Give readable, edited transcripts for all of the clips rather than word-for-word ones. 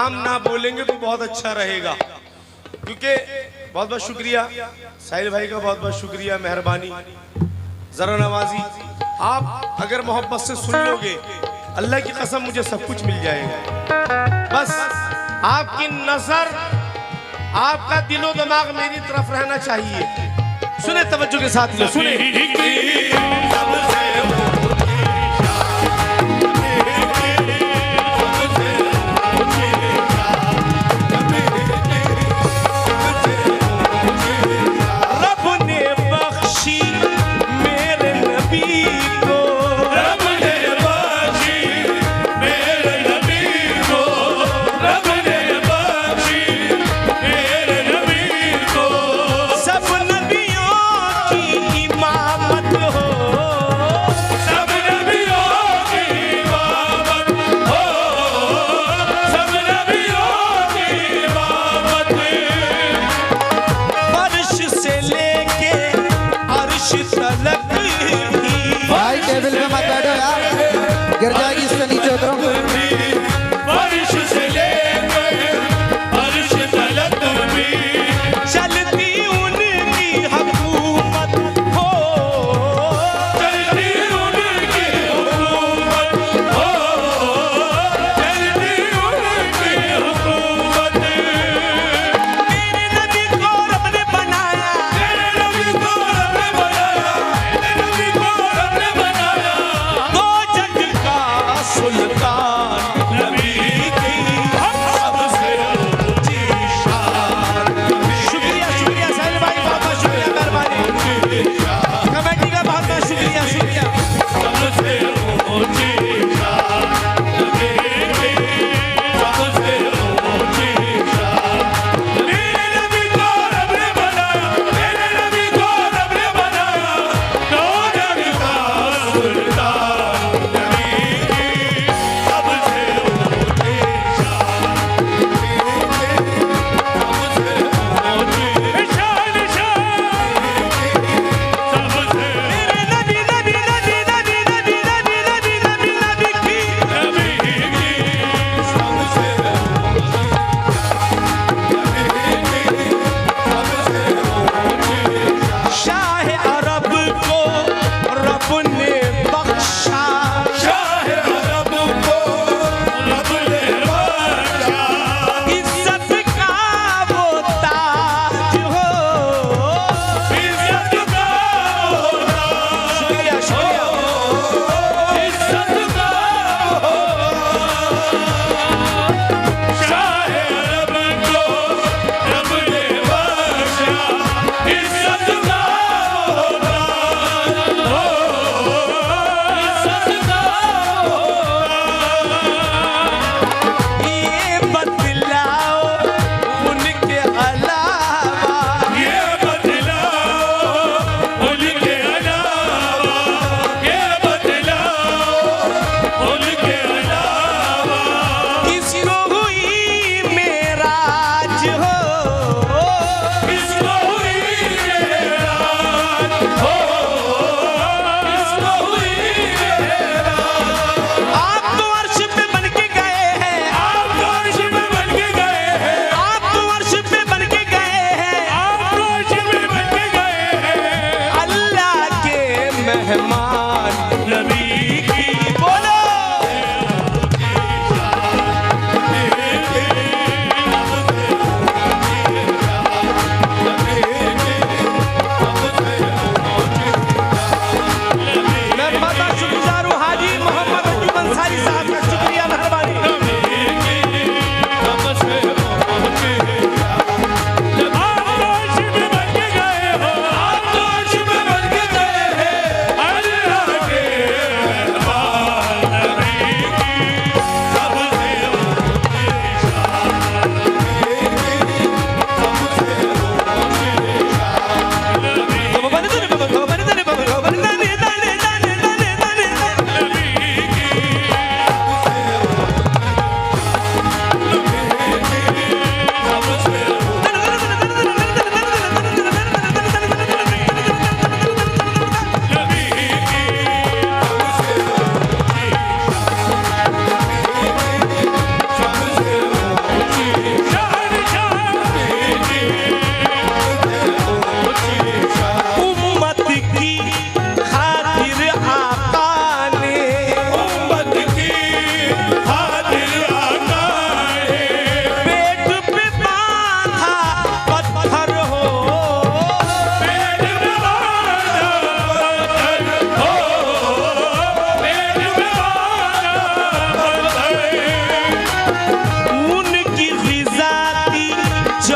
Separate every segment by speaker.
Speaker 1: नाम ना बोलेंगे तो बहुत अच्छा रहेगा, क्योंकि बहुत बहुत शुक्रिया साहिल भाई का, बहुत बहुत शुक्रिया, मेहरबानी, जरा नवाजी। आप अगर मोहब्बत से सुन लोगे, अल्लाह की कसम मुझे सब कुछ मिल जाएगा। बस आपकी नजर, आपका दिलो दिमाग मेरी तरफ रहना चाहिए। सुने तवज्जो के साथ, सुने।
Speaker 2: भाई टेबल पे मत बैठो यार, गिर जाएगी, इससे नीचे उतरो।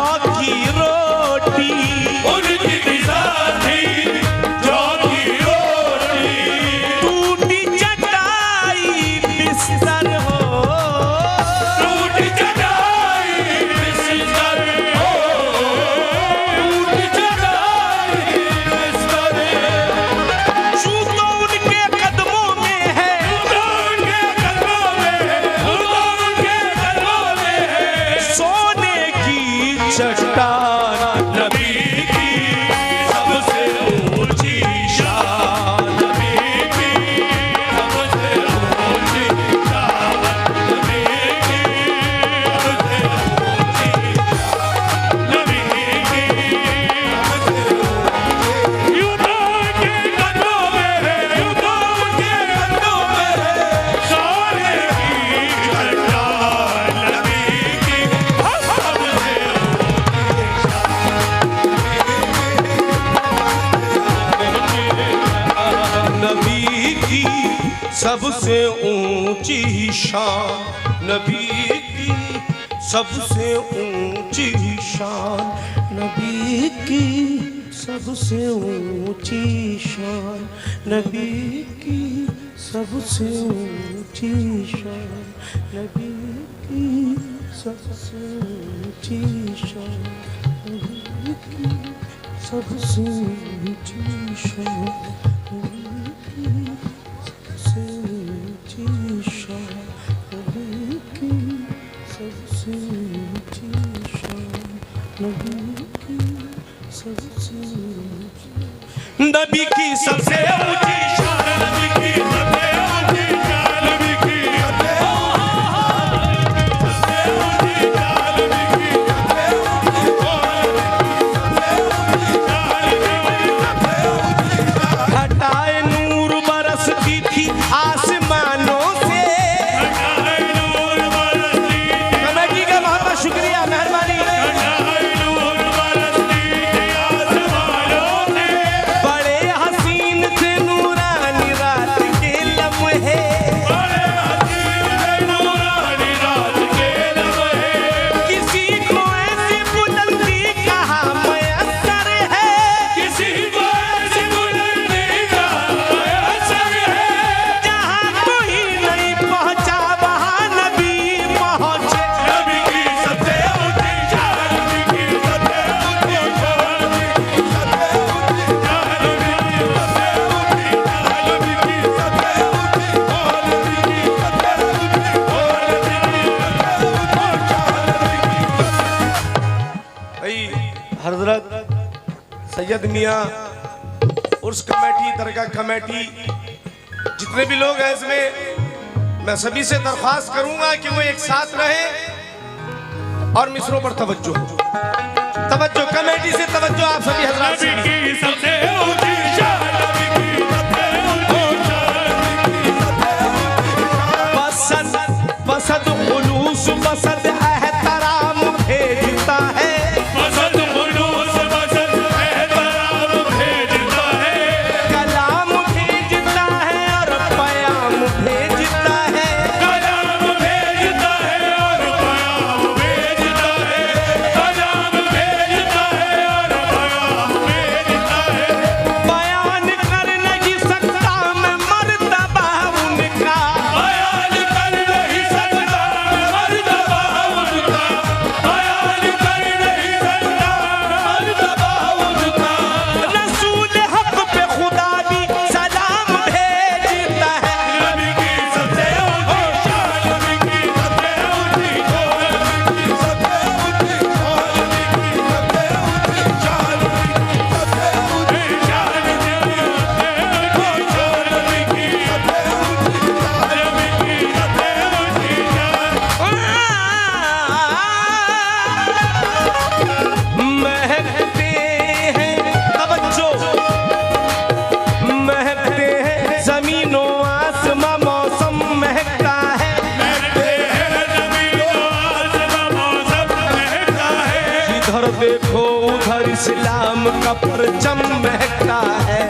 Speaker 1: जौ की रोटी,
Speaker 3: उनकी दिशा थी जौ की रोटी,
Speaker 1: टूटी चटाई बिस्तर हो,
Speaker 3: टूटी चटाई बिस्तर हो, टूटी चटाई बिस्तर,
Speaker 1: जूतों उनके कदमों में है,
Speaker 3: उनके कदमों में, उनके कदमों में है
Speaker 1: सोने की चट्टान,
Speaker 3: नबी की सबसे ऊंची शान, नबी की सबसे ऊंची शान, नबी की सबसे ऊंची शान, नबी की सबसे ऊंची, यूं तो उनके कदमों में है, यूं तो उनके कदमों में है सोने की चट्टान, नबी की सबसे
Speaker 1: नबी की सबसे ऊंची शान, नबी की सबसे ऊंची शान, नबी की सबसे ऊंची शान, नबी की सबसे ऊंची शान, नबी की सबसे ऊंची शान, नबी की सबसे ऊंची शान, सबसे ऊंची शान, नबी की सबसे ऊंची शान, नबी की सबसे ऊंची, नबी की सबसे ऊंची शान,
Speaker 3: नबी की सबसे ऊंची शान, नबी की सबसे ऊंची शान, नबी की
Speaker 1: घटाए नूर बरसती थी आसमानों से,
Speaker 3: नूर बरसती,
Speaker 1: कमेटी का बहुत बहुत शुक्रिया, मेहरबानी।
Speaker 3: नूर बरसती आसमानों से,
Speaker 1: बड़े हसीन थे नूरानी रात के लम्हे,
Speaker 3: बड़े हसीन नूरानी रात के लम्हे,
Speaker 1: किसी को ऐसी बुलंदी कहाँ मयस्सर है,
Speaker 3: किसी को ऐसी बुलंदी का असर है,
Speaker 1: जहाँ कोई नहीं पहुँचा वहाँ नबी पहुँचे,
Speaker 3: नबी की सबसे ऊंची शान, नबी की सबसे ऊंची शान, नबी की सबसे ऊंची शान, नबी की सबसे ऊंची शान, नबी की सबसे ऊंची शान, नबी की सबसे ऊंची,
Speaker 1: भाई हजरत सैयद मियाँ उर्स कमेटी, दरगाह कमेटी, जितने भी लोग हैं इसमें, मैं सभी से दरख्वास्त करूंगा कि वो एक साथ रहे और मिसरों पर तवज्जो हो, तवज्जो कमेटी से तवज्जो आप सभी हजरात से।
Speaker 3: नबी की सबसे ऊंची शान, नबी की सबसे ऊंची शान, नबी की सबसे ऊंची शान,
Speaker 1: बसद बसद खुलूस बसद एहतराम भेजता है,
Speaker 3: बसत खुलूस बसत एहतराम भेजता है,
Speaker 1: कलाम भेजता है और पयाम भेजता है,
Speaker 3: कलाम भेजता है और पयाम भेजता है, कलाम भेजता है और पयाम भेजता है,
Speaker 1: बयान कर नहीं सकता मैं मर्तबा उनका,
Speaker 3: बयान कर नहीं सकता मर्तबा उनका, बयान कर नहीं सकता मर्तबा उनका,
Speaker 1: रसूल हक पे खुदा भी सलाम भेजता है,
Speaker 3: नबी की सबसे ऊंची शान, नबी की सबसे ऊंची शान, नबी की सबसे ऊंची शान, नबी की सबसे ऊंची शान, नबी की सबसे ऊंची शान, नबी की सबसे ऊंची शान, नबी की सबसे ऊंची शान, नबी की
Speaker 1: महकते हैं तवज्जो, महकते हैं जमीनों आसमां, मौसम महकता है,
Speaker 3: महकते हैं ज़मीनों आसमां, मौसम महकता है,
Speaker 1: जिधर देखो उधर इस्लाम का परचम महकता है,